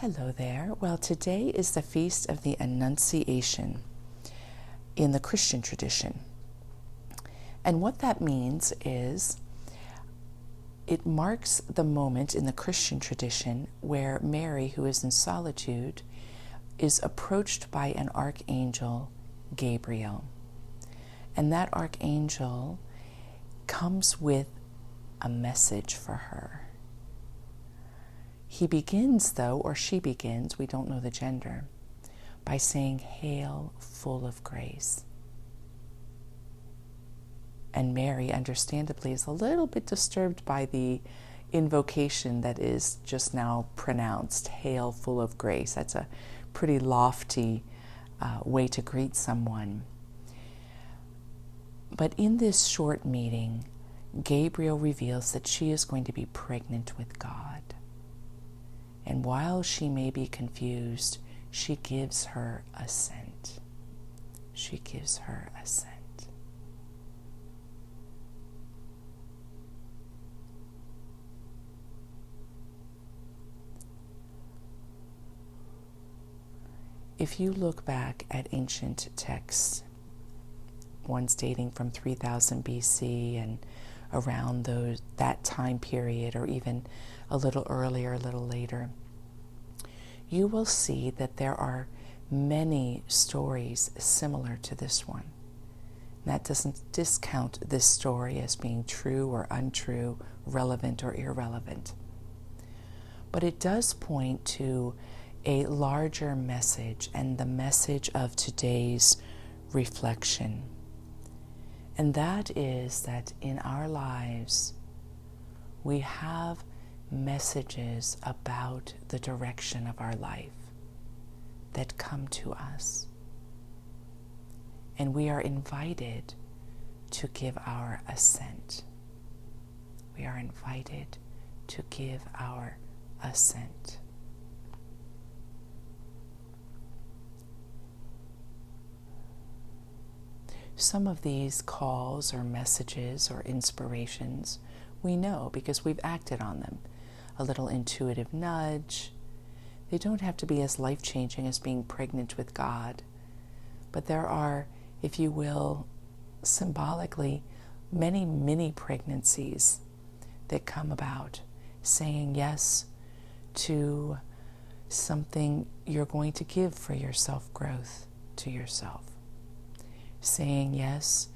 Hello there. Well, today is the Feast of the Annunciation in the Christian tradition. And what that means is it marks the moment in the Christian tradition where Mary, who is in solitude, is approached by an archangel, Gabriel. And that archangel comes with a message for her. He begins, though, or she begins, we don't know the gender, by saying, "Hail, full of grace." And Mary, understandably, is a little bit disturbed by the invocation that is just now pronounced, "Hail, full of grace." That's a pretty lofty way to greet someone. But in this short meeting, Gabriel reveals that she is going to be pregnant with God. And while she may be confused, she gives her assent. She gives her assent. If you look back at ancient texts, ones dating from 3000 BC and around that time period, or even a little earlier, a little later, you will see that there are many stories similar to this one. That doesn't discount this story as being true or untrue, relevant or irrelevant. But it does point to a larger message, and the message of today's reflection. And that is that in our lives, we have messages about the direction of our life that come to us. And we are invited to give our assent. We are invited to give our assent. Some of these calls or messages or inspirations we know because we've acted on them. A little intuitive nudge. They don't have to be as life-changing as being pregnant with God. But there are, if you will, symbolically, many mini pregnancies that come about. Saying yes to something you're going to give for your self-growth to yourself. Saying yes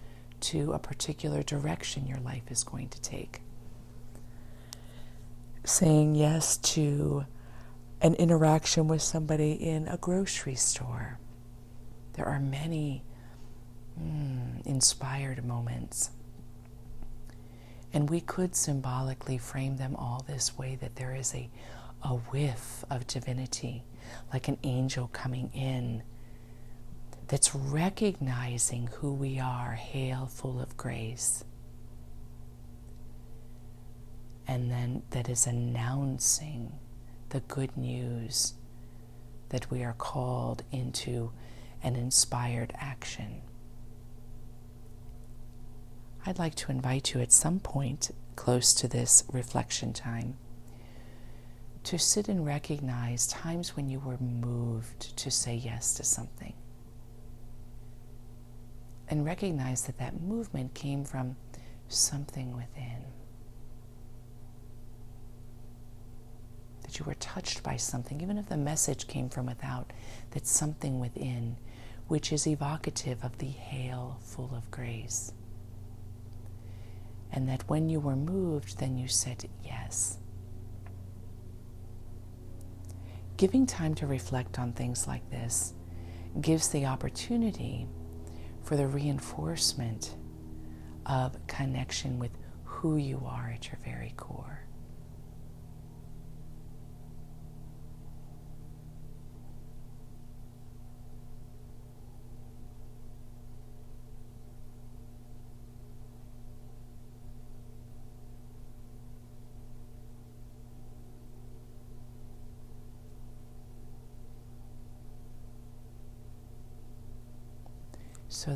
to a particular direction your life is going to take. Saying yes to an interaction with somebody in a grocery store. There are many inspired moments. And we could symbolically frame them all this way, that there is a whiff of divinity, like an angel coming in, that's recognizing who we are, hail, full of grace. And then that is announcing the good news that we are called into an inspired action. I'd like to invite you at some point close to this reflection time to sit and recognize times when you were moved to say yes to something. And recognize that that movement came from something within. That you were touched by something, even if the message came from without, that something within, which is evocative of the hail full of grace. And that when you were moved, then you said yes. Giving time to reflect on things like this gives the opportunity for the reinforcement of connection with who you are at your very core. So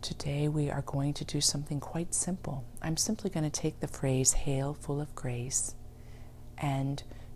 today we are going to do something quite simple. I'm simply going to take the phrase, hail, full of grace, and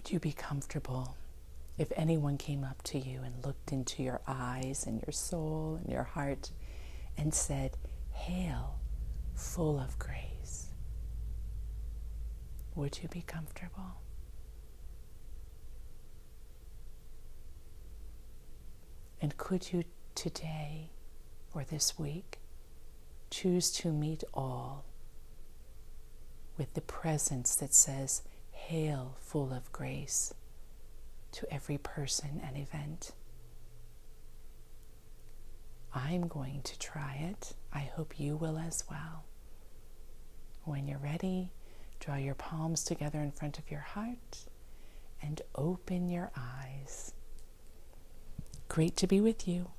Would you be comfortable if anyone came up to you and looked into your eyes and your soul and your heart and said, "Hail, full of grace"? Would you be comfortable? And could you today or this week choose to meet all with the presence that says, "Hail, full of grace," to every person and event? I'm going to try it. I hope you will as well. When you're ready, draw your palms together in front of your heart and open your eyes. Great to be with you.